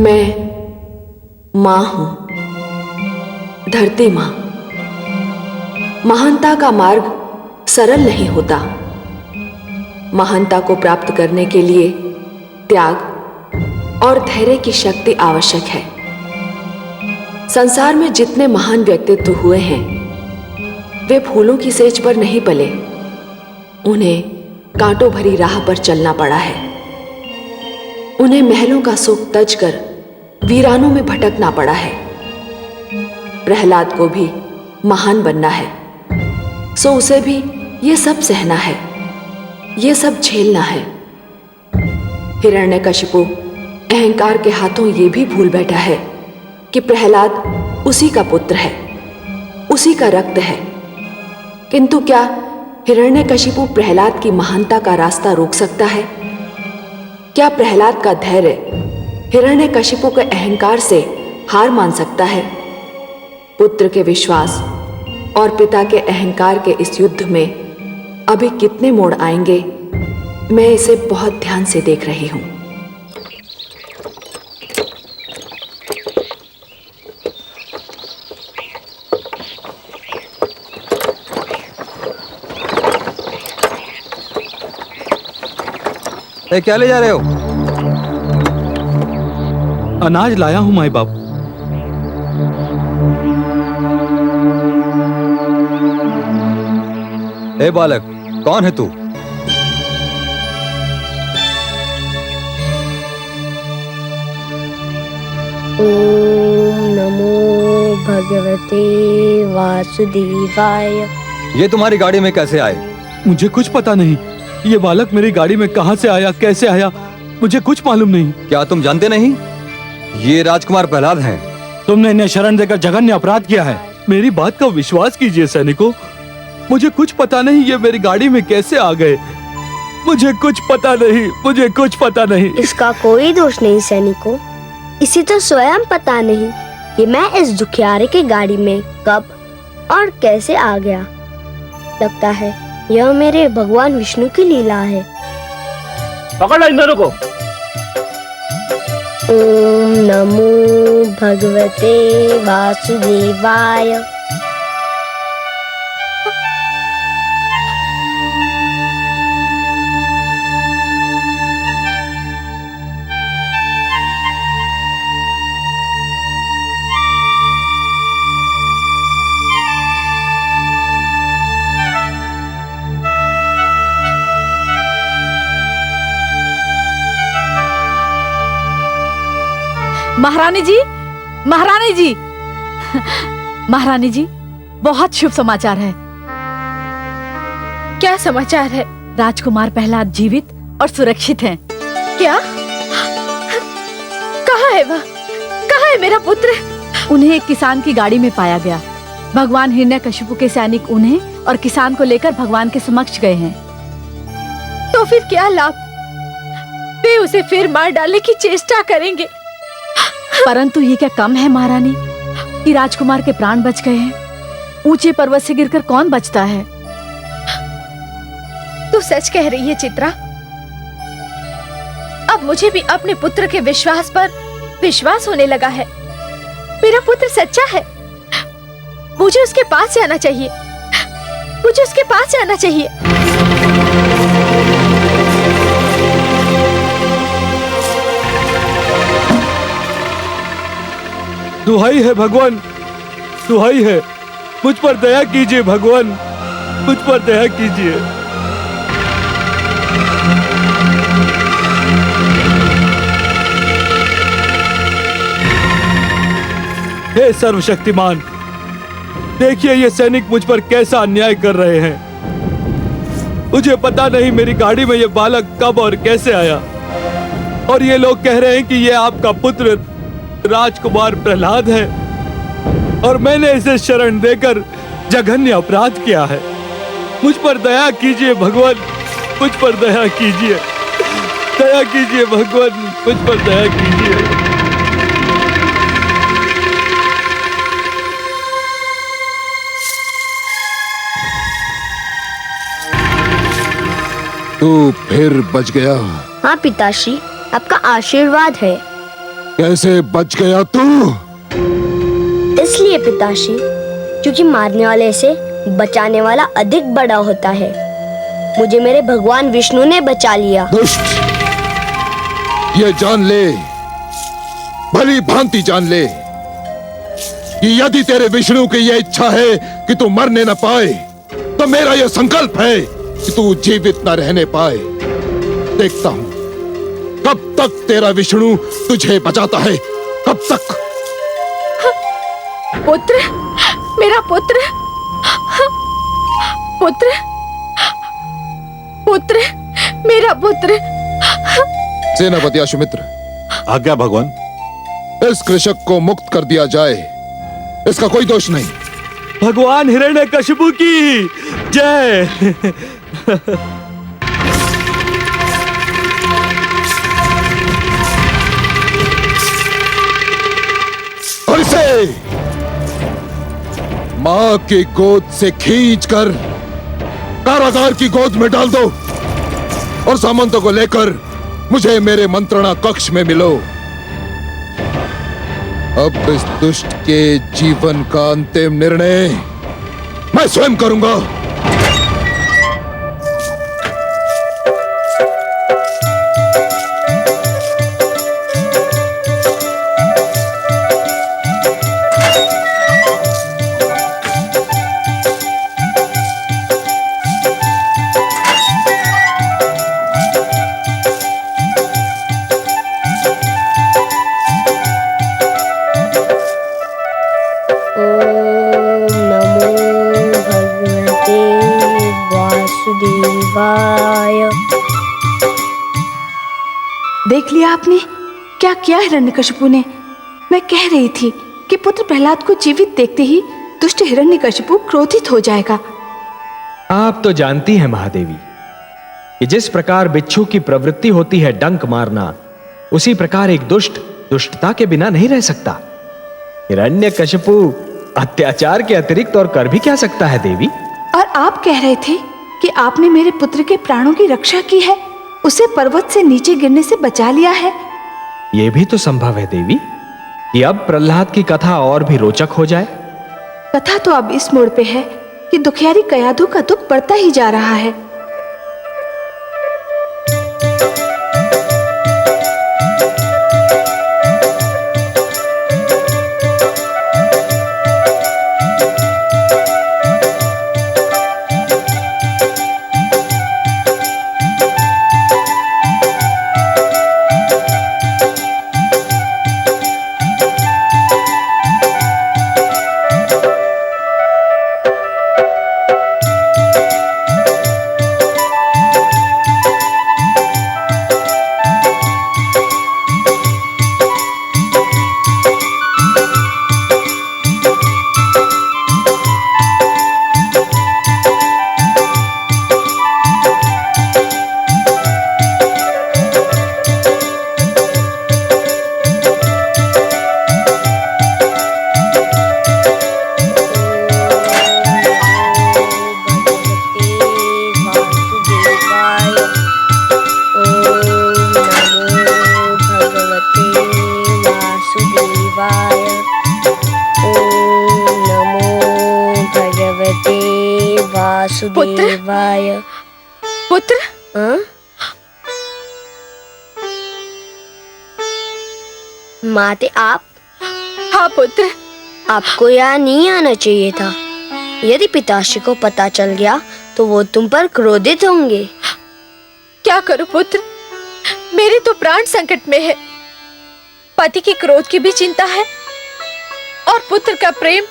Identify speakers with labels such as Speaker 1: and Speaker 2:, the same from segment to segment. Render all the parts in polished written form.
Speaker 1: मैं मां हूं, धरती मां। महानता का मार्ग सरल नहीं होता। महानता को प्राप्त करने के लिए त्याग और धैर्य की शक्ति आवश्यक है। संसार में जितने महान व्यक्तित्व हुए हैं, वे फूलों की सेज पर नहीं पले। उन्हें कांटों भरी राह पर चलना पड़ा है। उन्हें महलों का सुख तज कर वीरानों में भटकना पड़ा है। प्रहलाद को भी महान बनना है, सो उसे भी ये सब सहना है, ये सब झेलना है। हिरण्यकशिपु अहंकार के हाथों ये भी भूल बैठा है कि प्रहलाद उसी का पुत्र है, उसी का रक्त है। किंतु क्या हिरण्यकशिपु प्रहलाद की महानता का रास्ता रोक सकता है? क्या प्रहलाद का धैर्य हिरण्यकशिपु के अहंकार से हार मान सकता है? पुत्र के विश्वास और पिता के अहंकार के इस युद्ध में अभी कितने मोड़ आएंगे, मैं इसे बहुत ध्यान से देख रही हूं।
Speaker 2: क्या ले जा रहे हो?
Speaker 3: अनाज लाया हूं माई बाप।
Speaker 2: ए बालक, कौन है तू?
Speaker 4: ओम नमो भगवते वासुदेवाय।
Speaker 2: ये तुम्हारी गाड़ी में कैसे आए?
Speaker 3: मुझे कुछ पता नहीं। ये बालक मेरी गाड़ी में कहां से आया, कैसे आया, मुझे कुछ मालूम नहीं।
Speaker 2: क्या तुम जानते नहीं? ये राजकुमार प्रहलाद हैं।
Speaker 3: तुमने इन्हें शरण देकर जघन्य अपराध किया है। मेरी बात का विश्वास कीजिए सैनिकों, मुझे कुछ पता नहीं ये मेरी गाड़ी में कैसे आ गए। मुझे कुछ पता नहीं, मुझे कुछ पता नहीं।
Speaker 4: इसका कोई दोष नहीं सैनिकों, इसे तो स्वयं पता नहीं कि मैं इस दुखियारे के गाड़ी में कब और कैसे आ गया। लगता है यह मेरे भगवान विष्णु की लीला है।
Speaker 5: पकड़ लो इन दोनों को।
Speaker 4: ओम नमो भगवते वासुदेवाय।
Speaker 6: महारानी जी, महारानी जी, महारानी जी, बहुत शुभ समाचार है।
Speaker 7: क्या समाचार है?
Speaker 6: राजकुमार प्रहलाद जीवित और सुरक्षित हैं।
Speaker 7: क्या? कहाँ है वह? कहाँ है मेरा पुत्र?
Speaker 6: उन्हें एक किसान की गाड़ी में पाया गया। भगवान हिरण्यकशिपु के सैनिक उन्हें और किसान को लेकर भगवान के समक्ष गए हैं।
Speaker 7: तो फिर क्या लाभ? वे उसे फिर मार डालने की चेष्टा करेंगे।
Speaker 6: परंतु ये क्या कम है महारानी कि राजकुमार के प्राण बच गए हैं। ऊंचे पर्वत से गिरकर कौन बचता है?
Speaker 7: तू सच कह रही है चित्रा। अब मुझे भी अपने पुत्र के विश्वास पर विश्वास होने लगा है। मेरा पुत्र सच्चा है। मुझे उसके पास जाना चाहिए, मुझे उसके पास जाना चाहिए।
Speaker 3: दुहाई है भगवान, दुहाई है, मुझ पर दया कीजिए भगवान, मुझ पर दया कीजिए। हे सर्वशक्तिमान, देखिए ये सैनिक मुझ पर कैसा अन्याय कर रहे हैं। मुझे पता नहीं मेरी गाड़ी में ये बालक कब और कैसे आया, और ये लोग कह रहे हैं कि ये आपका पुत्र राजकुमार प्रहलाद है और मैंने इसे शरण देकर जघन्य अपराध किया है। मुझ पर दया कीजिए भगवान, मुझ पर दया कीजिए, दया कीजिए भगवान, मुझ पर दया कीजिए।
Speaker 8: तू फिर बच गया।
Speaker 4: हाँ पिताश्री, आपका आशीर्वाद है।
Speaker 8: कैसे बच गया तू?
Speaker 4: इसलिए पिताश्री, क्योंकि मारने वाले से बचाने वाला अधिक बड़ा होता है। मुझे मेरे भगवान विष्णु ने बचा लिया।
Speaker 8: दुष्ट, ये जान ले, भली भांति जान ले कि यदि तेरे विष्णु की यह इच्छा है कि तू मरने न पाए, तो मेरा यह संकल्प है कि तू जीवित न रहने पाए। देखता हूं कब तक तेरा विष्णु तुझे बचाता है, कब तक।
Speaker 7: पुत्र, मेरा पुत्र, पुत्र, पुत्र, मेरा पुत्र।
Speaker 8: सेनापति अश्वमित्र,
Speaker 3: आज्ञा भगवान।
Speaker 8: इस कृषक को मुक्त कर दिया जाए, इसका कोई दोष नहीं।
Speaker 3: भगवान हिरण्यकशिपु की जय।
Speaker 8: और इसे मां की गोद से खींचकर कारागार की गोद में डाल दो और सामंतों को लेकर मुझे मेरे मंत्रणा कक्ष में मिलो। अब इस दुष्ट के जीवन का अंतिम निर्णय मैं स्वयं करूंगा।
Speaker 9: देख लिया आपने क्या किया हिरण्यकशिपु ने। मैं कह रही थी कि पुत्र प्रहलाद को जीवित देखते ही दुष्ट हिरण्यकशिपु क्रोधित हो जाएगा।
Speaker 5: आप तो जानती हैं महादेवी कि जिस प्रकार बिच्छू की प्रवृत्ति होती है डंक मारना, उसी प्रकार एक दुष्ट दुष्टता के बिना नहीं रह सकता। हिरण्यकशिपु अत्याचार के अतिरिक्त और कर भी क्या सकता है देवी?
Speaker 9: और आप कह रहे थे कि आपने मेरे पुत्र के प्राणों की रक्षा की है, उसे पर्वत से नीचे गिरने से बचा लिया है।
Speaker 5: यह भी तो संभव है देवी कि अब प्रहलाद की कथा और भी रोचक हो जाए।
Speaker 9: कथा तो अब इस मोड़ पे है कि दुखियारी कयाधु का दुख बढ़ता ही जा रहा है।
Speaker 4: वासुदेवाय।
Speaker 7: पुत्र,
Speaker 4: माते आप?
Speaker 7: हाँ पुत्र।
Speaker 4: आपको यहाँ नहीं आना चाहिए था। यदि पिताश्री को पता चल गया तो वो तुम पर क्रोधित होंगे।
Speaker 7: क्या करूं पुत्र, मेरे तो प्राण संकट में है। पति की क्रोध की भी चिंता है और पुत्र का प्रेम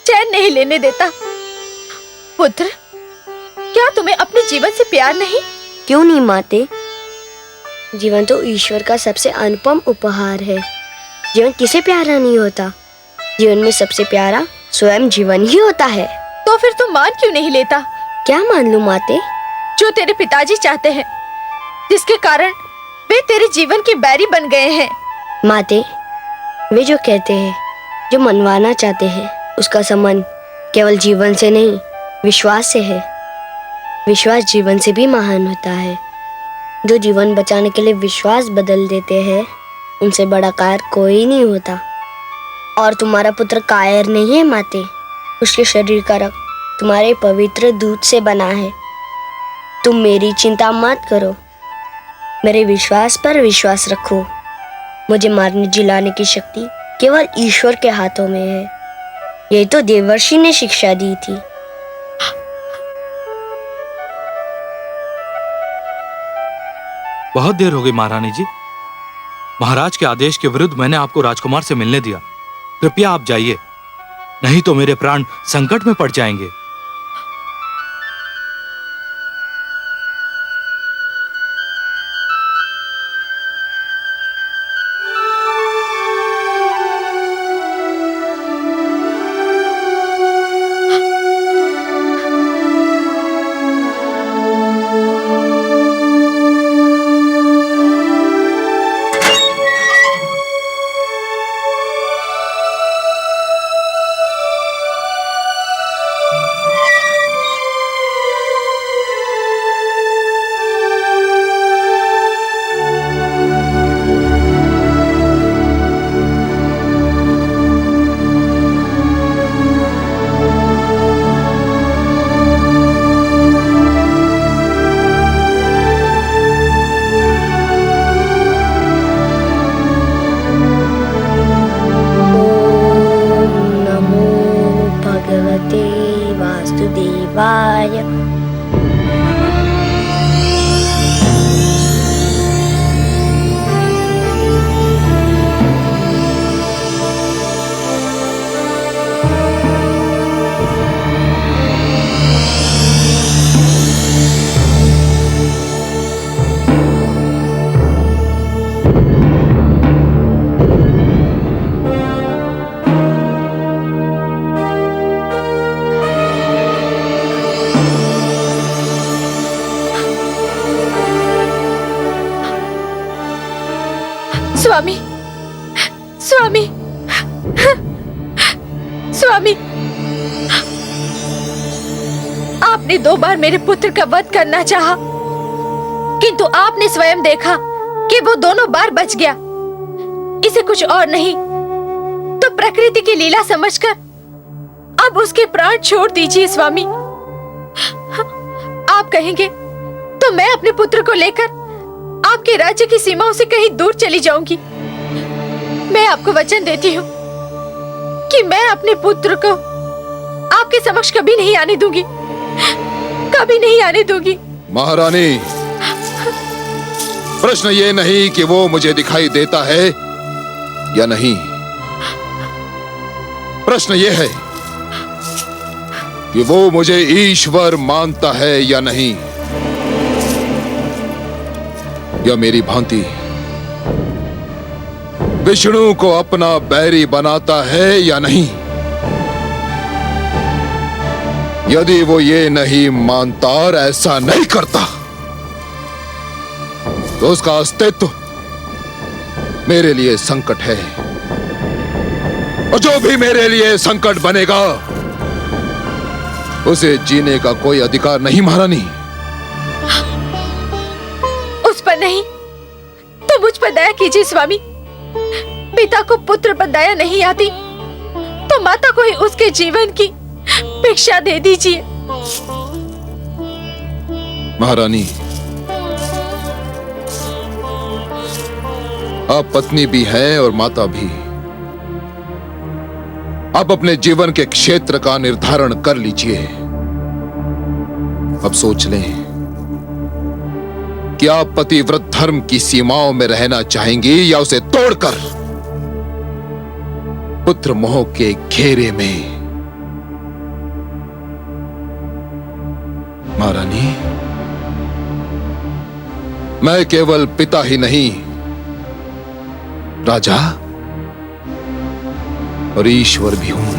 Speaker 7: चैन नहीं लेने देता। पुत्र, क्या तुम्हें अपने जीवन से प्यार नहीं?
Speaker 4: क्यों नहीं माते, जीवन तो ईश्वर का सबसे अनुपम उपहार है। जीवन किसे प्यारा नहीं होता। जीवन में सबसे प्यारा स्वयं जीवन ही होता है।
Speaker 7: तो फिर तुम मान क्यों नहीं लेता?
Speaker 4: क्या मान लूं माते?
Speaker 7: जो तेरे पिताजी चाहते हैं, जिसके कारण वे तेरे जीवन के बैरी बन गए हैं।
Speaker 4: माते, वे जो कहते हैं, जो मनवाना चाहते हैं, उसका संबंध केवल जीवन से नहीं विश्वास से है। विश्वास जीवन से भी महान होता है। जो जीवन बचाने के लिए विश्वास बदल देते हैं, उनसे बड़ा कायर कोई नहीं होता। और तुम्हारा पुत्र कायर नहीं है माते। उसके शरीर का रक्त तुम्हारे पवित्र दूध से बना है। तुम मेरी चिंता मत करो, मेरे विश्वास पर विश्वास रखो। मुझे मारने जिलाने की शक्ति केवल ईश्वर के हाथों में है। यही तो देवर्षि ने शिक्षा दी थी।
Speaker 3: बहुत देर हो गई महारानी जी। महाराज के आदेश के विरुद्ध मैंने आपको राजकुमार से मिलने दिया। कृपया आप जाइए, नहीं तो मेरे प्राण संकट में पड़ जाएंगे।
Speaker 4: वासुदेवाय।
Speaker 7: स्वामी, स्वामी, स्वामी, आपने 2 बार मेरे पुत्र का वध करना चाहा, किंतु आपने स्वयं देखा कि वो दोनों बार बच गया। इसे कुछ और नहीं तो प्रकृति की लीला समझकर अब उसके प्राण छोड़ दीजिए स्वामी। आप कहेंगे तो मैं अपने पुत्र को लेकर आपके राज्य की सीमाओं से कहीं दूर चली जाऊंगी। मैं आपको वचन देती हूँ कि मैं अपने पुत्र को आपके समक्ष कभी नहीं आने दूंगी, कभी नहीं आने दूंगी।
Speaker 8: महारानी, प्रश्न ये नहीं कि वो मुझे दिखाई देता है या नहीं, प्रश्न ये है कि वो मुझे ईश्वर मानता है या नहीं, या मेरी भांति विष्णु को अपना बैरी बनाता है या नहीं। यदि वो ये नहीं मानता और ऐसा नहीं करता तो उसका अस्तित्व मेरे लिए संकट है, और जो भी मेरे लिए संकट बनेगा उसे जीने का कोई अधिकार नहीं। महारानी,
Speaker 7: उस पर नहीं तो मुझ पर दया कीजिए स्वामी। पिता को पुत्र पर दया नहीं आती तो माता को ही उसके जीवन की भिक्षा दे दीजिए।
Speaker 8: महारानी, आप पत्नी भी हैं और माता भी। आप अपने जीवन के क्षेत्र का निर्धारण कर लीजिए। अब सोच लें कि आप पतिव्रत धर्म की सीमाओं में रहना चाहेंगी या उसे तोड़कर पुत्र मोह के घेरे में। महारानी, मैं केवल पिता ही नहीं, राजा और ईश्वर भी हूं।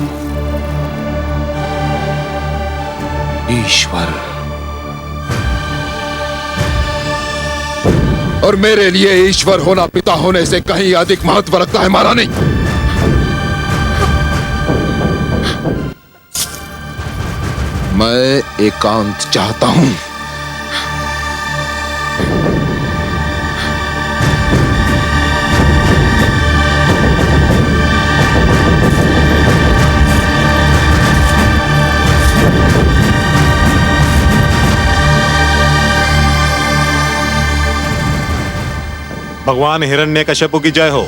Speaker 8: ईश्वर, और मेरे लिए ईश्वर होना पिता होने से कहीं अधिक महत्व रखता है। महारानी, मैं एकांत चाहता हूं।
Speaker 10: भगवान हिरण्यकश्यप की जय हो।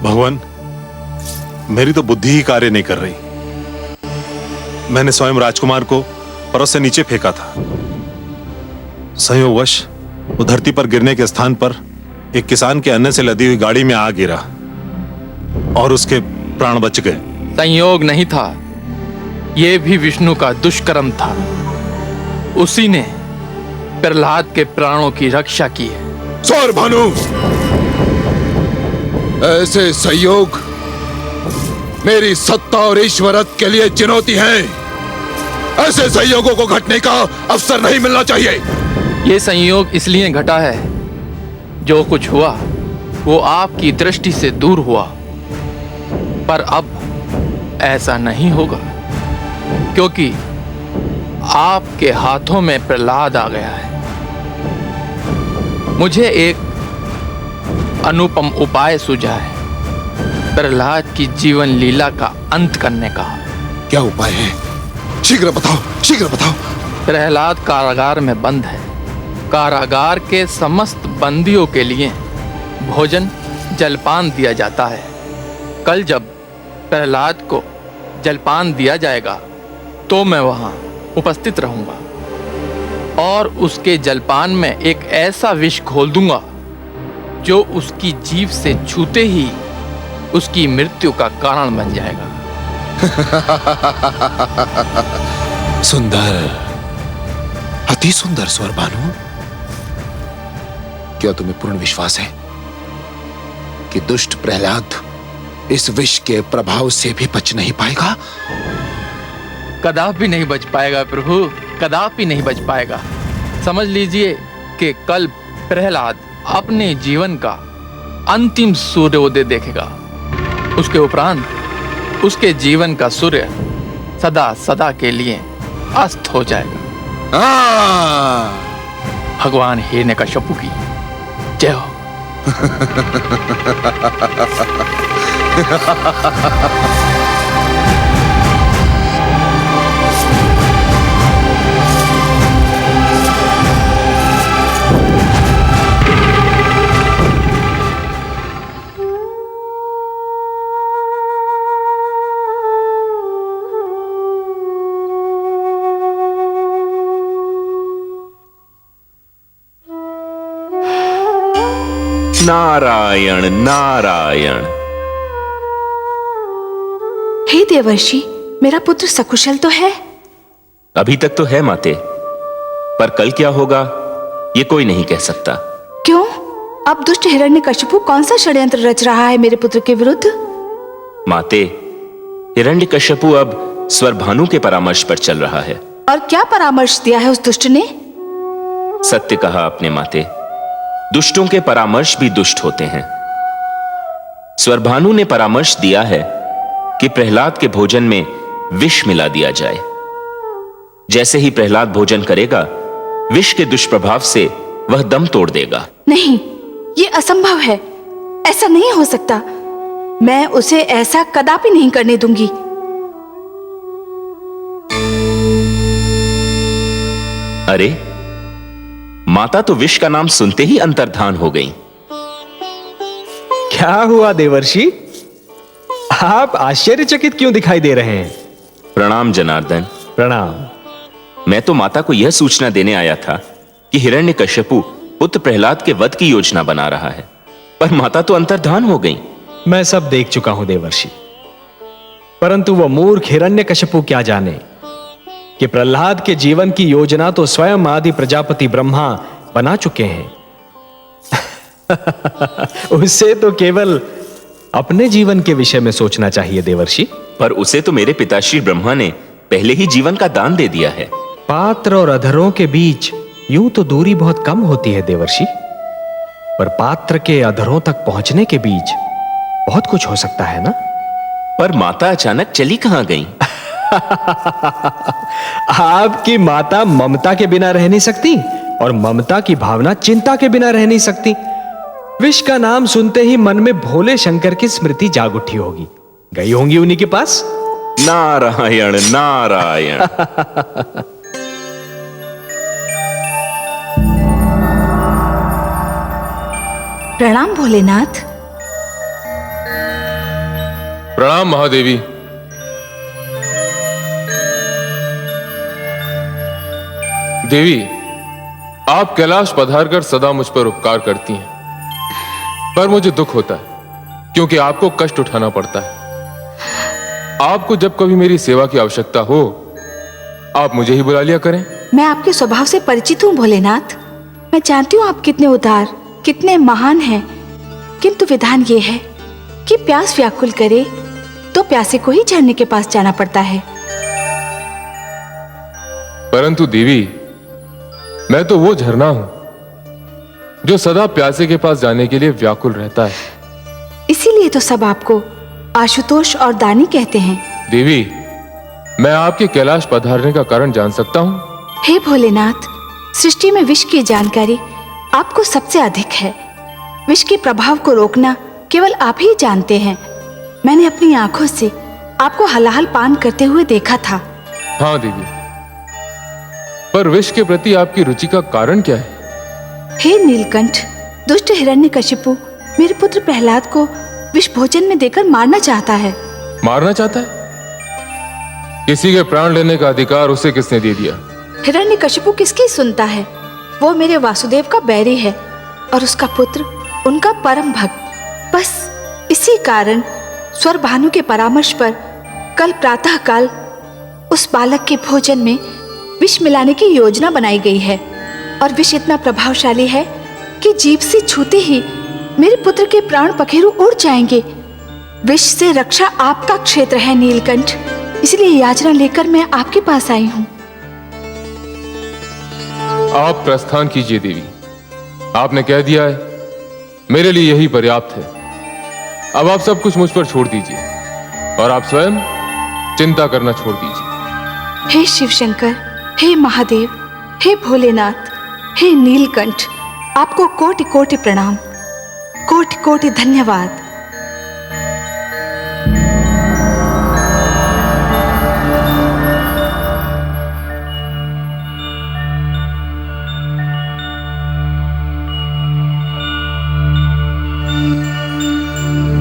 Speaker 10: भगवान, मेरी तो बुद्धि ही कार्य नहीं कर रही। मैंने स्वयं राजकुमार को पर्वत से नीचे फेंका था। संयोगवश वो धरती पर गिरने के स्थान पर एक किसान के अन्न से लदी हुई गाड़ी में आ गिरा और उसके प्राण बच गए।
Speaker 11: संयोग नहीं था, यह भी विष्णु का दुष्कर्म था। उसी ने प्रहलाद के प्राणों की रक्षा की है।
Speaker 8: सौरभानु, ऐसे संयोग मेरी सत्ता और ईश्वरत्व के लिए चुनौती है। ऐसे संयोगों को घटने का अवसर नहीं मिलना चाहिए।
Speaker 11: ये संयोग इसलिए घटा है, जो कुछ हुआ वो आपकी दृष्टि से दूर हुआ, पर अब ऐसा नहीं होगा, क्योंकि आपके हाथों में प्रहलाद आ गया है। मुझे एक अनुपम उपाय सूझा है प्रहलाद की जीवन लीला का अंत करने का।
Speaker 8: क्या उपाय है? शीघ्र बताओ, शीघ्र बताओ।
Speaker 11: प्रहलाद कारागार में बंद है। कारागार के समस्त बंदियों के लिए भोजन जलपान दिया जाता है। कल जब प्रहलाद को जलपान दिया जाएगा तो मैं वहां उपस्थित रहूंगा और उसके जलपान में एक ऐसा विष घोल दूंगा जो उसकी जीभ से छूते ही उसकी मृत्यु का कारण बन जाएगा।
Speaker 8: सुंदर, अति सुंदर सौरभानु। क्या तुम्हें पूर्ण विश्वास है कि दुष्ट प्रहलाद इस विष के प्रभाव से भी बच नहीं पाएगा?
Speaker 11: कदापि नहीं बच पाएगा प्रभु, कदापि नहीं बच पाएगा। समझ लीजिए कि कल प्रहलाद अपने जीवन का अंतिम सूर्योदय देखेगा। उसके उपरांत उसके जीवन का सूर्य सदा सदा के लिए अस्त हो जाएगा। भगवान हिरण्यकश्यप की जय हो।
Speaker 12: नारायण नारायण।
Speaker 9: हे देवर्षि, मेरा पुत्र सकुशल तो है?
Speaker 12: अभी तक तो है माते, पर कल क्या होगा ये कोई नहीं कह सकता।
Speaker 9: क्यों? अब दुष्ट हिरण्यकशिपु कौन सा षड्यंत्र रच रहा है मेरे पुत्र के विरुद्ध?
Speaker 12: माते, हिरण्यकश्यपु अब स्वरभानु के परामर्श पर चल रहा है।
Speaker 9: और क्या परामर्श दिया है उस दुष्ट ने?
Speaker 12: सत्य कहा आपने माते, दुष्टों के परामर्श भी दुष्ट होते हैं। स्वरभानु ने परामर्श दिया है कि प्रहलाद के भोजन में विष मिला दिया जाए। जैसे ही प्रहलाद भोजन करेगा, विष के दुष्प्रभाव से वह दम तोड़ देगा।
Speaker 9: नहीं, ये असंभव है। ऐसा नहीं हो सकता। मैं उसे ऐसा कदापि नहीं करने दूंगी।
Speaker 12: अरे, माता तो विष का नाम सुनते ही अंतर्धान हो गई।
Speaker 5: क्या हुआ देवर्षि? आप आश्चर्यचकित क्यों दिखाई दे रहे हैं?
Speaker 12: प्रणाम जनार्दन।
Speaker 5: प्रणाम।
Speaker 12: मैं तो माता को यह सूचना देने आया था कि हिरण्यकश्यपु पुत्र प्रहलाद के वध की योजना बना रहा है, पर माता तो अंतर्धान हो गई।
Speaker 5: मैं सब देख चुका हूं देवर्षि, परंतु वह मूर्ख हिरण्यकश्यपु क्या जाने कि प्रहलाद के जीवन की योजना तो स्वयं आदि प्रजापति ब्रह्मा बना चुके हैं। उससे तो केवल अपने जीवन के विषय में सोचना चाहिए देवर्षि।
Speaker 12: पर उसे तो मेरे पिताश्री ब्रह्मा ने पहले ही जीवन का दान दे दिया है।
Speaker 5: पात्र और अधरों के बीच यूं तो दूरी बहुत कम होती है देवर्षि, पर पात्र के अधरों तक पहुंचने के बीच बहुत कुछ हो सकता है ना।
Speaker 12: पर माता अचानक चली कहां गई?
Speaker 5: आपकी माता ममता के बिना रह नहीं सकती, और ममता की भावना चिंता के बिना रह नहीं सकती। विष का नाम सुनते ही मन में भोले शंकर की स्मृति जाग उठी होगी। गई होंगी उन्हीं के पास।
Speaker 12: नारायण नारायण।
Speaker 9: प्रणाम भोलेनाथ।
Speaker 13: प्रणाम महादेवी। देवी, आप कैलाश पधारकर सदा मुझ पर उपकार करती हैं, पर मुझे दुख होता है क्योंकि आपको कष्ट उठाना पड़ता है। आपको जब कभी मेरी सेवा की आवश्यकता हो, आप मुझे ही बुला लिया करें।
Speaker 9: मैं आपके स्वभाव से परिचित हूँ भोलेनाथ। मैं जानती हूँ आप कितने उदार, कितने महान हैं, किंतु विधान ये है कि प्यास व्याकुल करे तो प्यासे को ही झरने के पास जाना पड़ता है।
Speaker 13: परंतु देवी, मैं तो वो झरना हूं जो सदा प्यासे के पास जाने के लिए व्याकुल रहता है।
Speaker 9: इसीलिए तो सब आपको आशुतोष और दानी कहते हैं।
Speaker 13: देवी, मैं आपके कैलाश पधारने का कारण जान सकता हूं?
Speaker 9: हे भोलेनाथ, सृष्टि में विष की जानकारी आपको सबसे अधिक है। विष के प्रभाव को रोकना केवल आप ही जानते हैं। मैंने अपनी आंखों से आपको हलाहल पान करते हुए देखा था।
Speaker 13: हाँ देवी, पर विष के प्रति आपकी रुचि का कारण क्या है?
Speaker 9: हे नीलकंठ, दुष्ट हिरण्यकशिपु मेरे पुत्र प्रहलाद को विष भोजन में देकर मारना चाहता है।
Speaker 13: मारना चाहता है? किसी के प्राण लेने का अधिकार उसे किसने दे दिया?
Speaker 9: हिरण्यकशिपु किसकी सुनता है? वो मेरे वासुदेव का बैरी है और उसका पुत्र उनका परम भक्त। बस इसी कारण स्वर भानु के परामर्श पर कल प्रातः काल उस बालक के भोजन में विष मिलाने की योजना बनाई गई है। और विष इतना प्रभावशाली है कि जीभ से छूते ही मेरे पुत्र के प्राण पखेरु उड़ जाएंगे। विष से रक्षा आपका क्षेत्र है नीलकंठ, इसलिए याचना लेकर मैं आपके पास आई हूँ।
Speaker 13: आप प्रस्थान कीजिए देवी, आपने कह दिया है, मेरे लिए यही पर्याप्त है। अब आप सब कुछ मुझ पर छोड़ दीजिए और आप स्वयं चिंता करना छोड़ दीजिए।
Speaker 9: हे शिव शंकर, हे महादेव, हे भोलेनाथ, हे नीलकंठ, आपको कोटि कोटि प्रणाम, कोटि कोटि धन्यवाद।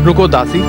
Speaker 11: रुको दासी,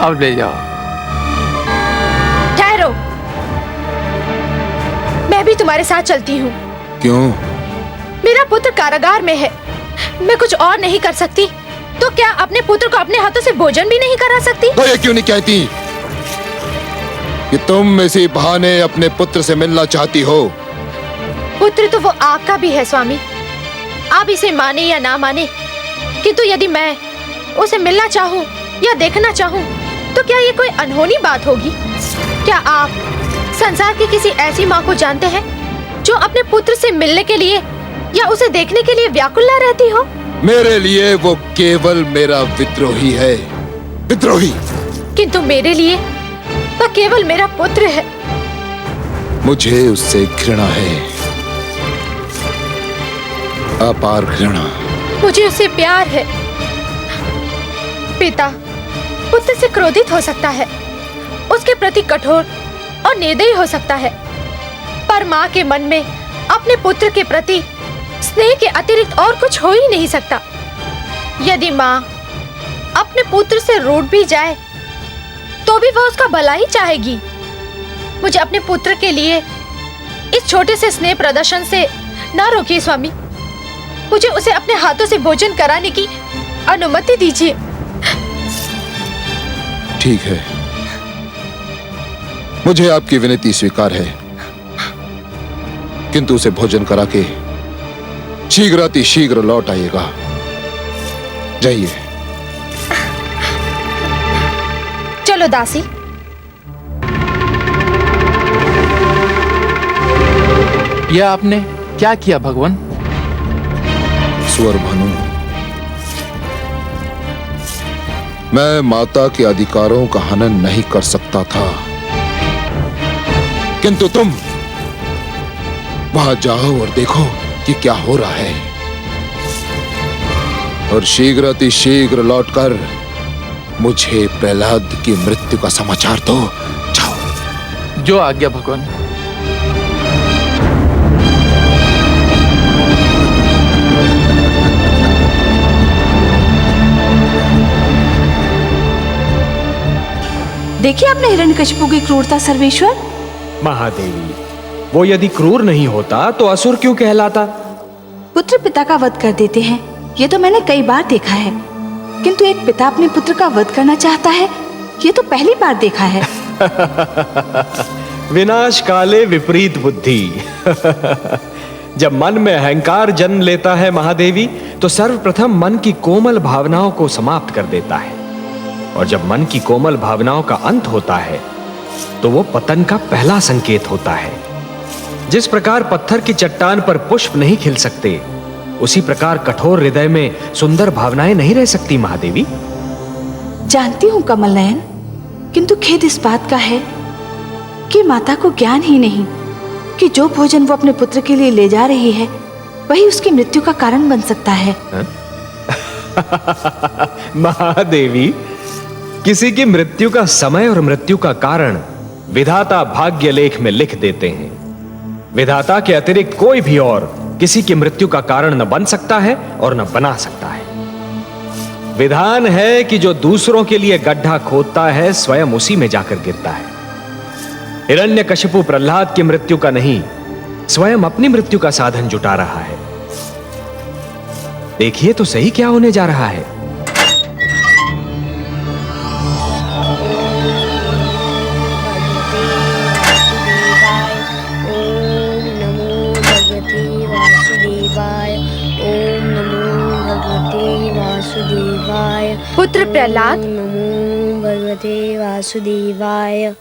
Speaker 11: अब ले जाओ।
Speaker 7: ठहरो, मैं भी तुम्हारे साथ चलती हूँ।
Speaker 8: क्यों?
Speaker 7: मेरा पुत्र कारागार में है, मैं कुछ और नहीं कर सकती तो क्या अपने पुत्र को अपने हाथों से भोजन भी नहीं करा सकती?
Speaker 8: तो ये क्यों नहीं कहती कि तुम इसी बहाने अपने पुत्र से मिलना चाहती हो?
Speaker 7: पुत्र तो वो आपका भी है स्वामी, आप इसे माने या ना माने, किंतु यदि मैं उसे मिलना चाहूँ या देखना चाहूँ तो क्या ये कोई अनहोनी बात होगी? क्या आप संसार की किसी ऐसी माँ को जानते हैं जो अपने पुत्र से मिलने के लिए या उसे देखने के लिए व्याकुल ना रहती हो?
Speaker 8: मेरे लिए वो केवल मेरा विद्रोही है, विद्रोही।
Speaker 7: किंतु मेरे लिए वह केवल मेरा पुत्र है।
Speaker 8: मुझे उससे घृणा है, अपार घृणा।
Speaker 7: मुझे उससे प्यार है। पिता पुत्र से क्रोधित हो सकता है, उसके प्रति कठोर और निर्दयी हो सकता है, पर माँ के मन में अपने पुत्र के प्रति स्नेह के अतिरिक्त और कुछ हो ही नहीं सकता। यदि माँ अपने पुत्र से रूठ भी जाए तो भी वह उसका भला ही चाहेगी। मुझे अपने पुत्र के लिए इस छोटे से स्नेह प्रदर्शन से ना रोकिए स्वामी। मुझे उसे अपने हाथों से भोजन कराने की अनुमति दीजिए।
Speaker 8: ठीक है, मुझे आपकी विनती स्वीकार है, किंतु उसे भोजन करा के शीघ्र लौट आइएगा। जाइए।
Speaker 7: चलो दासी।
Speaker 11: यह आपने क्या किया भगवान?
Speaker 8: स्वर भानु, मैं माता के अधिकारों का हनन नहीं कर सकता था, किंतु तुम वहां जाओ और देखो कि क्या हो रहा है, और शीघ्र लौटकर मुझे प्रहलाद की मृत्यु का समाचार दो। जाओ।
Speaker 11: जो आज्ञा भगवान।
Speaker 9: देखिए आपने हिरण्यकशिपु की क्रूरता सर्वेश्वर।
Speaker 5: महादेवी, वो यदि क्रूर नहीं होता तो असुर क्यों कहलाता?
Speaker 9: पुत्र पिता का वध कर देते हैं, ये तो मैंने कई बार देखा है, किंतु एक पिता अपने पुत्र का वध करना चाहता है, ये तो पहली बार देखा है।
Speaker 5: विनाश काले विपरीत बुद्धि। जब मन में अहंकार जन्म लेता है महादेवी, तो सर्वप्रथम मन की कोमल भावनाओं को समाप्त कर देता है, और जब मन की कोमल भावनाओं का अंत होता है तो वो पतन का पहला संकेत होता है। जिस प्रकार पत्थर की चट्टान पर पुष्प नहीं खिल सकते, उसी प्रकार कठोर हृदय में सुंदर भावनाएं नहीं रह सकती महादेवी।
Speaker 9: जानती हूँ कमल नयन, किंतु खेद इस बात का है कि माता को ज्ञान ही नहीं कि जो भोजन वो अपने पुत्र के लिए ले जा रही है वही उसकी मृत्यु का कारण बन सकता है।
Speaker 5: महादेवी, किसी की मृत्यु का समय और मृत्यु का कारण विधाता भाग्य लेख में लिख देते हैं। विधाता के अतिरिक्त कोई भी और किसी की मृत्यु का कारण न बन सकता है और न बना सकता है। विधान है कि जो दूसरों के लिए गड्ढा खोदता है स्वयं उसी में जाकर गिरता है। हिरण्यकशिपु प्रहलाद की मृत्यु का नहीं, स्वयं अपनी मृत्यु का साधन जुटा रहा है। देखिए तो सही क्या होने जा रहा है।
Speaker 7: पुत्र प्रहलाद,
Speaker 4: नमो भगवते वासुदेवाय।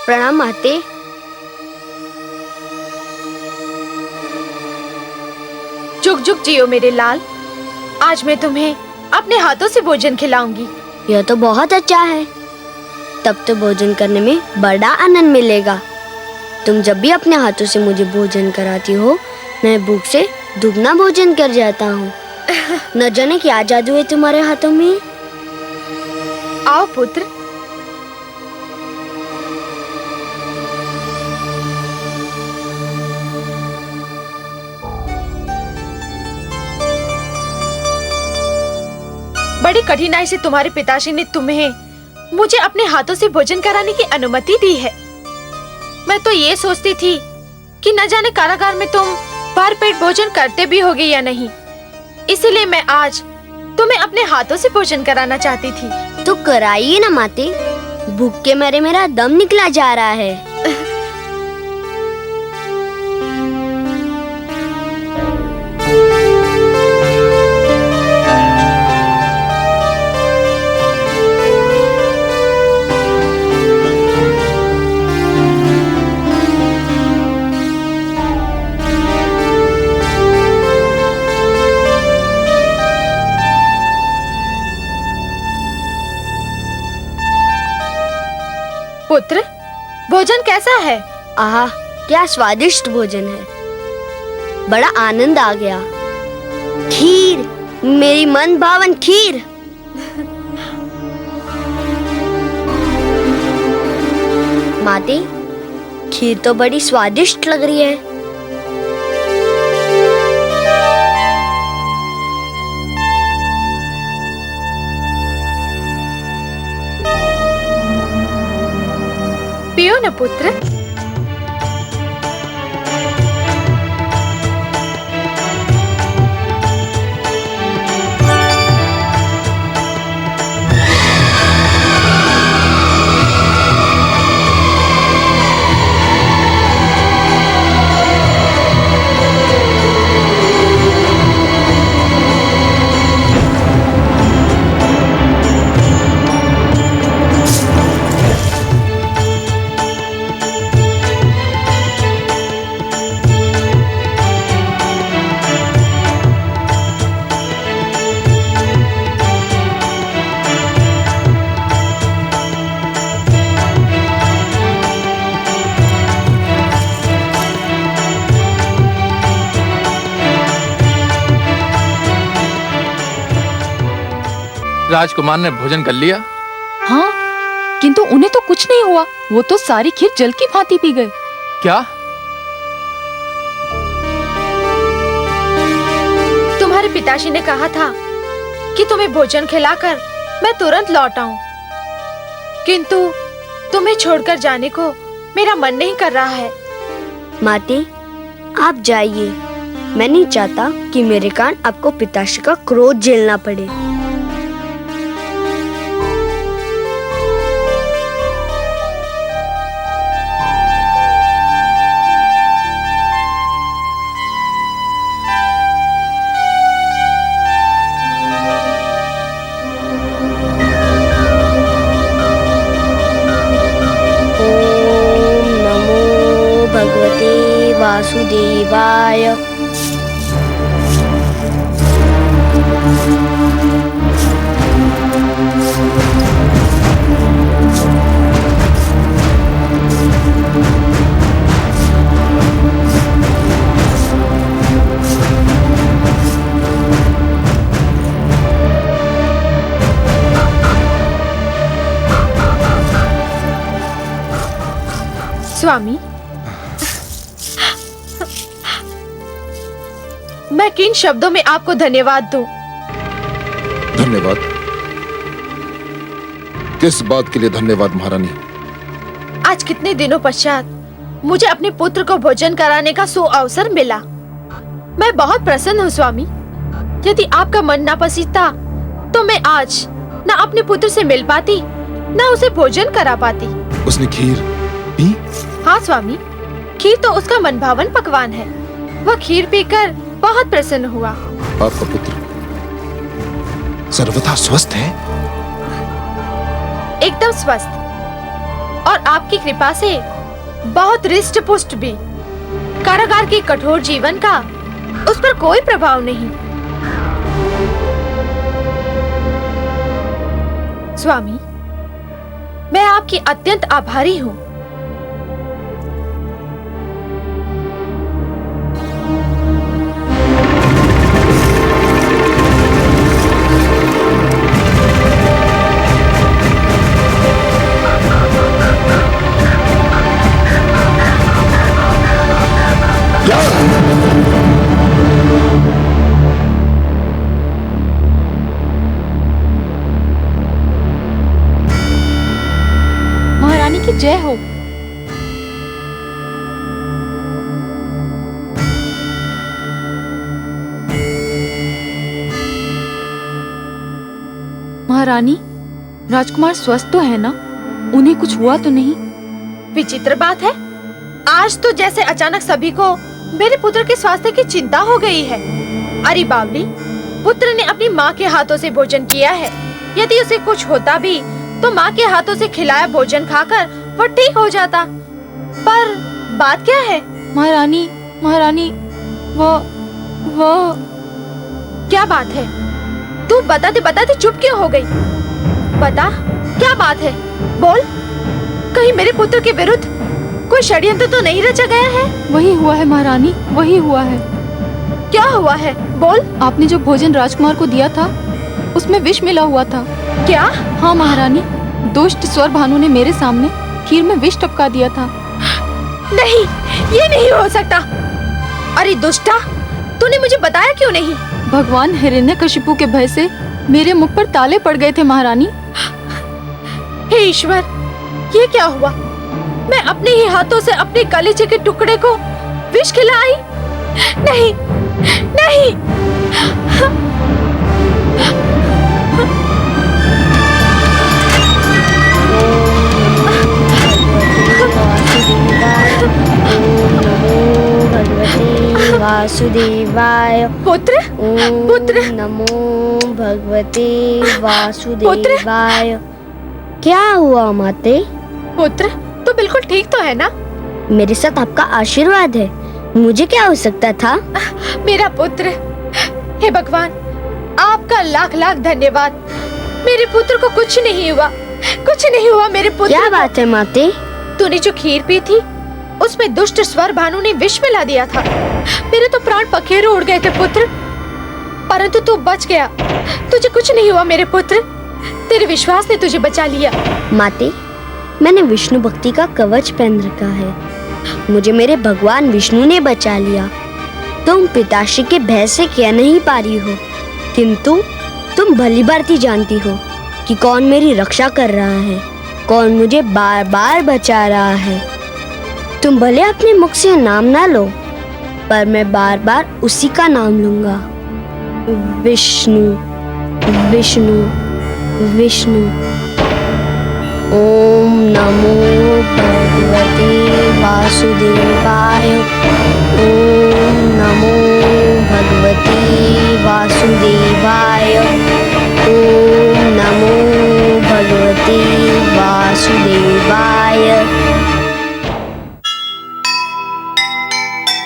Speaker 4: प्रणाम माते।
Speaker 7: जुग जुग जियो मेरे लाल। आज मैं तुम्हें अपने हाथों से भोजन खिलाऊंगी।
Speaker 4: यह तो बहुत अच्छा है, तब तो भोजन करने में बड़ा आनंद मिलेगा। तुम जब भी अपने हाथों से मुझे भोजन कराती हो, मैं भूख से दुगना भोजन कर जाता हूँ। न जाने क्या जादू है तुम्हारे हाथों में।
Speaker 7: आओ पुत्र। बड़ी कठिनाई से तुम्हारे पिताश्री ने तुम्हें मुझे अपने हाथों से भोजन कराने की अनुमति दी है। मैं तो ये सोचती थी कि न जाने कारागार में तुम भर पेट भोजन करते भी होगे या नहीं, इसीलिए मैं आज तुम्हें अपने हाथों से भोजन कराना चाहती थी।
Speaker 4: तो कराइए ना माते, भूख के मारे मेरा दम निकला जा रहा है।
Speaker 7: पुत्र, भोजन कैसा है?
Speaker 4: आहा, क्या स्वादिष्ट भोजन है। बड़ा आनंद आ गया। खीर, मेरी मन भावन खीर। माते, खीर तो बड़ी स्वादिष्ट लग रही है।
Speaker 7: पुत्र।
Speaker 11: राजकुमार ने भोजन कर लिया?
Speaker 6: हाँ, किंतु उन्हें तो कुछ नहीं हुआ। वो तो सारी खीर जल की भांति पी गए।
Speaker 11: क्या?
Speaker 7: तुम्हारे पिताजी ने कहा था कि तुम्हें भोजन खिलाकर मैं तुरंत लौट आऊं, किंतु तुम्हें छोड़कर जाने को मेरा मन नहीं कर रहा है।
Speaker 4: माती, आप जाइए। मैं नहीं चाहता कि मेरे कारण आपको पिताश्री का क्रोध झेलना पड़े। वासुदेवाय।
Speaker 7: स्वामी, मैं किन शब्दों में आपको धन्यवाद दूं?
Speaker 8: धन्यवाद? किस बात के लिए धन्यवाद महारानी?
Speaker 7: आज कितने दिनों पश्चात मुझे अपने पुत्र को भोजन कराने का सुअवसर मिला। मैं बहुत प्रसन्न हूँ स्वामी। यदि आपका मन नापसंद तो मैं आज न अपने पुत्र से मिल पाती, न उसे भोजन करा पाती।
Speaker 8: उसने खीर पी?
Speaker 7: हाँ स्वामी, खीर तो उसका मनभावन पकवान है। वह खीर पीकर बहुत प्रसन्न हुआ।
Speaker 8: आपका पुत्र सर्वथा स्वस्थ है?
Speaker 7: एकदम स्वस्थ, और आपकी कृपा से बहुत हृष्ट पुष्ट भी। कारागार के कठोर जीवन का उस पर कोई प्रभाव नहीं। स्वामी, मैं आपकी अत्यंत आभारी हूँ।
Speaker 6: महारानी की जय हो। महारानी, राजकुमार स्वस्थ तो है ना? उन्हें कुछ हुआ तो नहीं?
Speaker 7: विचित्र बात है, आज तो जैसे अचानक सभी को मेरे पुत्र के स्वास्थ्य की चिंता हो गई है। अरे बावली, पुत्र ने अपनी माँ के हाथों से भोजन किया है। यदि उसे कुछ होता भी तो माँ के हाथों से खिलाया भोजन खाकर वो ठीक हो जाता। पर बात क्या है?
Speaker 6: महारानी, महारानी, वो
Speaker 7: क्या बात है? तू बताते चुप क्यों हो गई? बता, क्या बात है? बोल। कहीं मेरे पुत्र के विरुद्ध कोई षड्यंत्र तो नहीं रचा गया है?
Speaker 6: वही हुआ है महारानी, वही हुआ है।
Speaker 7: क्या हुआ है? बोल।
Speaker 6: आपने जो भोजन राजकुमार को दिया था उसमें विष मिला हुआ था।
Speaker 7: क्या?
Speaker 6: हाँ महारानी, दुष्ट स्वर भानु ने मेरे सामने खीर में विष टपका दिया था।
Speaker 7: नहीं, ये नहीं हो सकता। अरे दुष्टा, तूने मुझे बताया क्यों नहीं?
Speaker 6: भगवान हिरण्यकशिपु के भय से मेरे मुख पर ताले पड़ गए थे महारानी।
Speaker 7: हे ईश्वर, ये क्या हुआ? मैं अपने ही हाथों से अपने कलेजे के टुकड़े को विष खिलाई? नहीं, नहीं।
Speaker 4: वासुदेवाय।
Speaker 7: पुत्र, पुत्र,
Speaker 4: नमो भगवते वासुदेवाय। क्या हुआ माते?
Speaker 7: पुत्र, तू बिल्कुल ठीक तो है ना?
Speaker 4: मेरे साथ आपका आशीर्वाद है, मुझे क्या हो सकता था?
Speaker 7: मेरा पुत्र, हे भगवान, आपका लाख लाख धन्यवाद। मेरे पुत्र को कुछ नहीं हुआ, कुछ नहीं हुआ मेरे पुत्र।
Speaker 4: क्या बात है माते?
Speaker 7: तूने जो खीर पी थी उसमें दुष्ट स्वर भानु ने विष मिला दिया था। मेरे तो प्राण पखेरु उड़ गए थे पुत्र, परंतु तू बच गया। तुझे कुछ नहीं हुआ मेरे पुत्र, तेरे विश्वास ने तुझे बचा लिया।
Speaker 4: माते, मैंने विष्णु भक्ति का कवच पहन रखा है, मुझे मेरे भगवान विष्णु ने बचा लिया। तुम पिताश्री के भय से कह नहीं पा रही हो, किंतु तुम भली भांति जानती हो कि कौन मेरी रक्षा कर रहा है, कौन मुझे बार बार बचा रहा है। तुम भले अपने मुख से नाम ना लो, पर मैं बार बार उसी का नाम लूंगा, विष्णु विष्णु विष्णु। ओम नमो भगवते वासुदेवाय। ओम